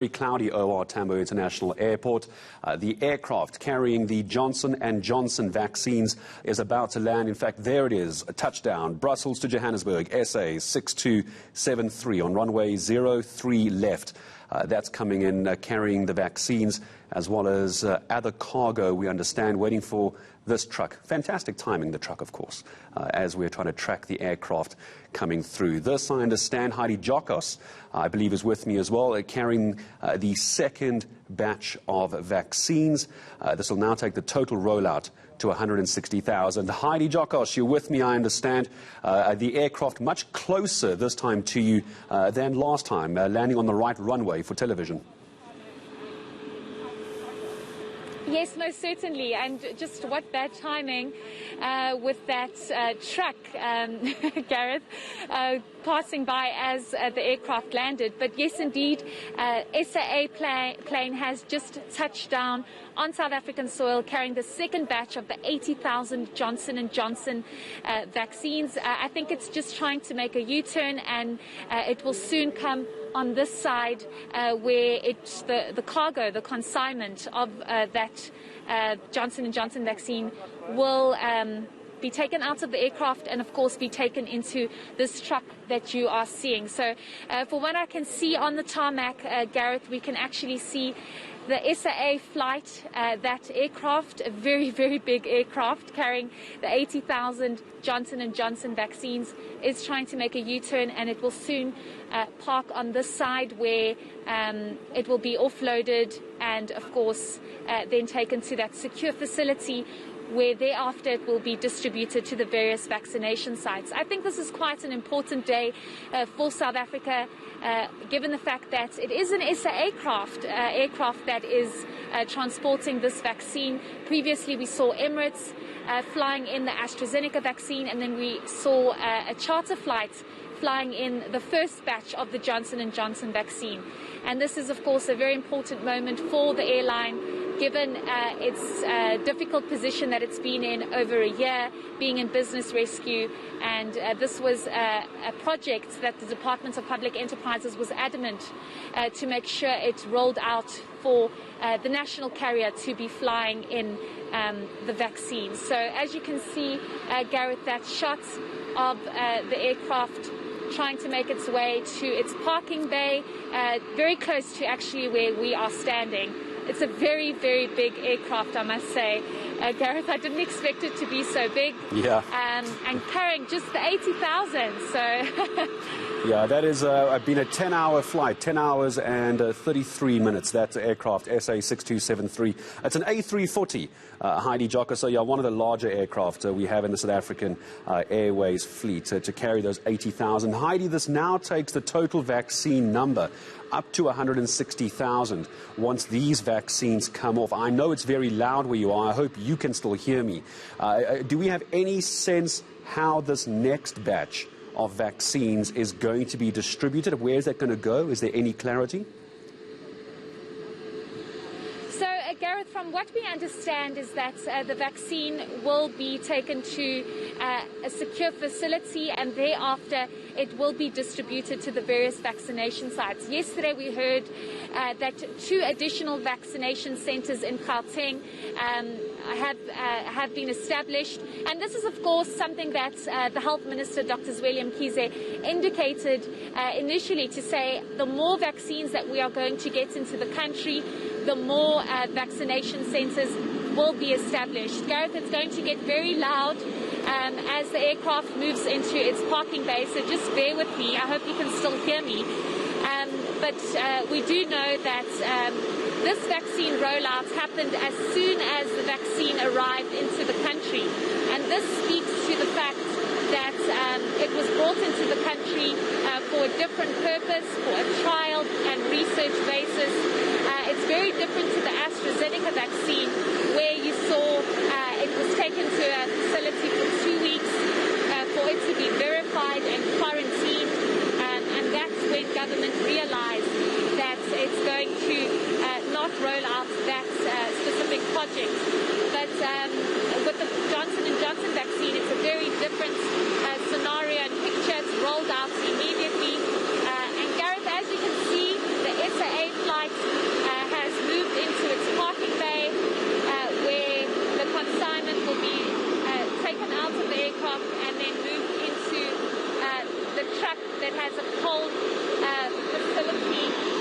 Very cloudy OR Tambo International Airport. The aircraft carrying the Johnson & Johnson vaccines is about to land. In fact, there it is, a touchdown. Brussels to Johannesburg, SA 6273 on runway 03 left. That's coming in carrying the vaccines as well as other cargo, we understand, waiting for this truck. Fantastic timing, the truck, of course, as we're trying to track the aircraft coming through. This, I understand, Heidi Giokos, I believe, is with me as well, carrying the second batch of vaccines. This will now take the total rollout to 160,000. Heidi Giokos, you're with me, I understand. The aircraft much closer this time to you than last time, landing on the right runway for television. Yes, most certainly, and just what bad timing with that truck, Gareth, passing by as the aircraft landed. But yes, indeed, SAA plane has just touched down on South African soil, carrying the second batch of the 80,000 Johnson & Johnson vaccines. I think it's just trying to make a U-turn, and it will soon come on this side where it's the cargo, the consignment of that Johnson & Johnson vaccine will be taken out of the aircraft and, of course, be taken into this truck that you are seeing. So for what I can see on the tarmac, Gareth, we can actually see the SAA flight, that aircraft, a very, very big aircraft carrying the 80,000 Johnson & Johnson vaccines, is trying to make a U-turn, and it will soon park on this side where it will be offloaded and, of course, then taken to that secure facility where thereafter it will be distributed to the various vaccination sites. I think this is quite an important day for South Africa, given the fact that it is an SAA aircraft that is transporting this vaccine. Previously, we saw Emirates flying in the AstraZeneca vaccine, and then we saw a charter flight flying in the first batch of the Johnson & Johnson vaccine. And this is, of course, a very important moment for the airline, given its difficult position that it's been in over a year, being in business rescue. And this was a project that the Department of Public Enterprises was adamant to make sure it rolled out for the national carrier to be flying in the vaccine. So as you can see, Gareth, that shot of the aircraft trying to make its way to its parking bay, very close to actually where we are standing. It's a very, very big aircraft, I must say. Gareth, I didn't expect it to be so big. Yeah. And carrying just the 80,000, so... Yeah, that is been a 10-hour flight, 10 hours and 33 minutes. That aircraft, SA 6273. It's an A340, Heidi Giokos. So, yeah, one of the larger aircraft we have in the South African Airways fleet to carry those 80,000. Heidi, this now takes the total vaccine number up to 160,000 once these vaccines come off. I know it's very loud where you are. I hope you can still hear me. Do we have any sense how this next batch of vaccines is going to be distributed? Where is that going to go? Is there any clarity? So, Gareth, from what we understand is that the vaccine will be taken to a secure facility, and thereafter it will be distributed to the various vaccination sites. Yesterday we heard that 2 additional vaccination centres in Gauteng have been established, and this is, of course, something that the Health Minister, Dr. Zweli Mkhize, indicated initially, to say the more vaccines that we are going to get into the country, the more vaccination centres will be established. Gareth, it's going to get very loud as the aircraft moves into its parking bay, so just bear with me. I hope you can still hear me. But we do know that this vaccine rollout happened as soon as the vaccine arrived into the country. And this speaks to the fact that it was brought into the country for a different purpose, for a trial and research basis. It's very different to the AstraZeneca vaccine, where you saw it was taken to a facility for 2 weeks for it to be verified and quarantined. And that's when government realized that it's going to not roll out that specific project. But with the Johnson & Johnson vaccine, it's a very different scenario and picture. It's rolled out immediately. And Gareth, as you can see, the SAA flight aircraft and then moved into the truck that has a cold facility